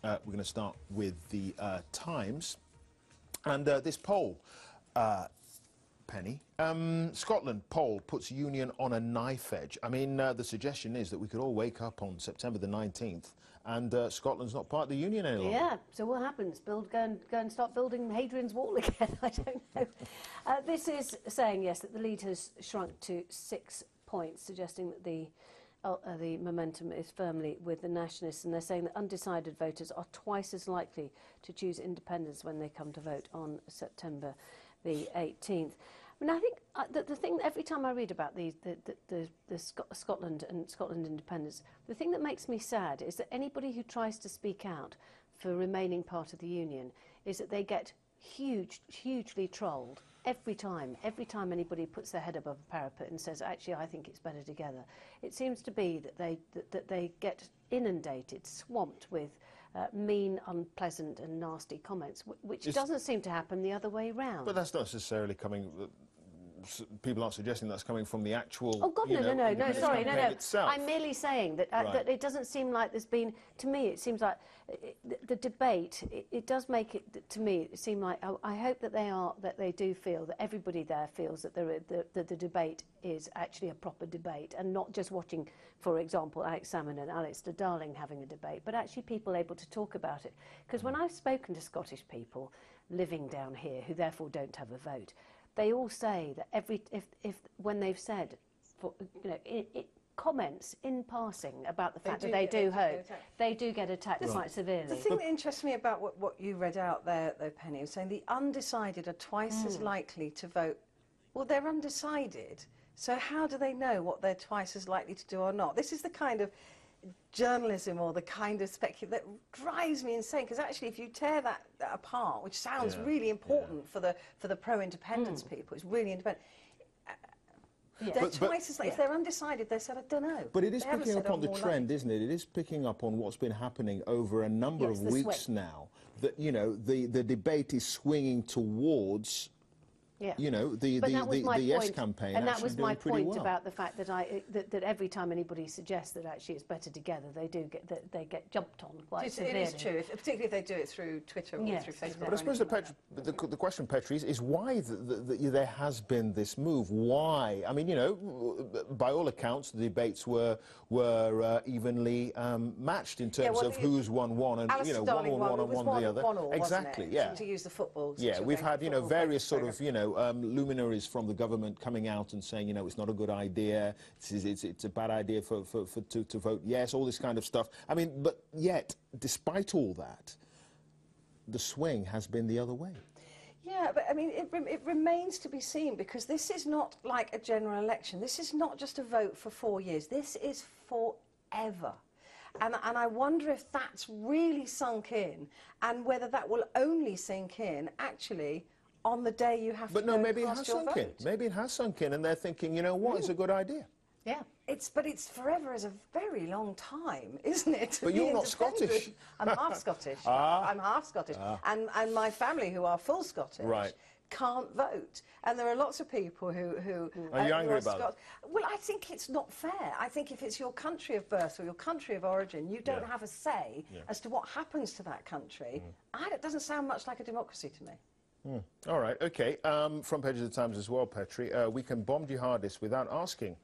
We're going to start with the Times. And this poll, Penny, Scotland poll puts Union on a knife edge. I mean, the suggestion is that we could all wake up on September the 19th and Scotland's not part of the Union any longer. Yeah, so what happens? Go and start building Hadrian's Wall again? I don't know. This is saying, yes, that the lead has shrunk to 6 points, suggesting that the momentum is firmly with the nationalists, and they're saying that undecided voters are twice as likely to choose independence when they come to vote on September the 18th. I mean, I think the thing, every time I read about the Scotland and Scotland independence, the thing that makes me sad is that anybody who tries to speak out for remaining part of the Union is that they get hugely trolled every time anybody puts their head above a parapet and says, actually, I think it's better together. It seems to be that they get inundated, swamped with mean, unpleasant and nasty comments, which doesn't seem to happen the other way round. But that's not necessarily coming... People aren't suggesting that's coming from the actual... Oh, God, no, sorry, no. Itself. I'm merely saying that, that it doesn't seem like there's been... To me, it seems like the debate, it does make it, to me, it seem like... I hope that they do feel, that everybody there feels that the debate is actually a proper debate and not just watching, for example, Alex Salmond and Alistair Darling having a debate, but actually people able to talk about it. Because when I've spoken to Scottish people living down here who therefore don't have a vote, they all say that when they've said, comments in passing about the fact that they do vote, they do get attacked quite severely. The thing that interests me about what you read out there, though, Penny, was saying the undecided are twice as likely to vote. Well, they're undecided, so how do they know what they're twice as likely to do or not? This is the kind of journalism or the kind of speculation that drives me insane, because actually if you tear that apart, which sounds really important for the pro-independence people, it's really independent. They're twice as if they're undecided, they said, I don't know. But it is picking up on the trend, isn't it? It is picking up on what's been happening over a number of weeks now, that, you know, the debate is swinging towards... you know, the Yes campaign. And that was my point about the fact that that every time anybody suggests that actually it's better together, they get jumped on quite severely. It is true, particularly if they do it through Twitter or through Facebook. But I suppose the question, Petri, is why there has been this move. Why? I mean, you know, by all accounts, the debates were evenly matched in terms of who's won one and Alistair one and one the other. Exactly. Yeah. To use the football. Yeah, we've had various sort of luminaries from the government coming out and saying, you know, it's not a good idea, it's a bad idea to vote yes, all this kind of stuff. I mean, but yet, despite all that, the swing has been the other way. Yeah, but I mean, it remains to be seen, because this is not like a general election. This is not just a vote for 4 years. This is forever. And I wonder if that's really sunk in, and whether that will only sink in, actually, on the day you have to go maybe it cast has your sunk vote. in. Maybe it has sunk in, and they're thinking, you know what, it's a good idea. Yeah. But it's forever is a very long time, isn't it? But you're not Scottish. I'm half Scottish. I'm half Scottish. And my family, who are full Scottish, can't vote. And there are lots of people who are you angry about it? Well, I think it's not fair. I think if it's your country of birth or your country of origin, you don't have a say as to what happens to that country. It doesn't sound much like a democracy to me. All right, OK. Front page of the Times as well, Petri. We can bomb jihadists without asking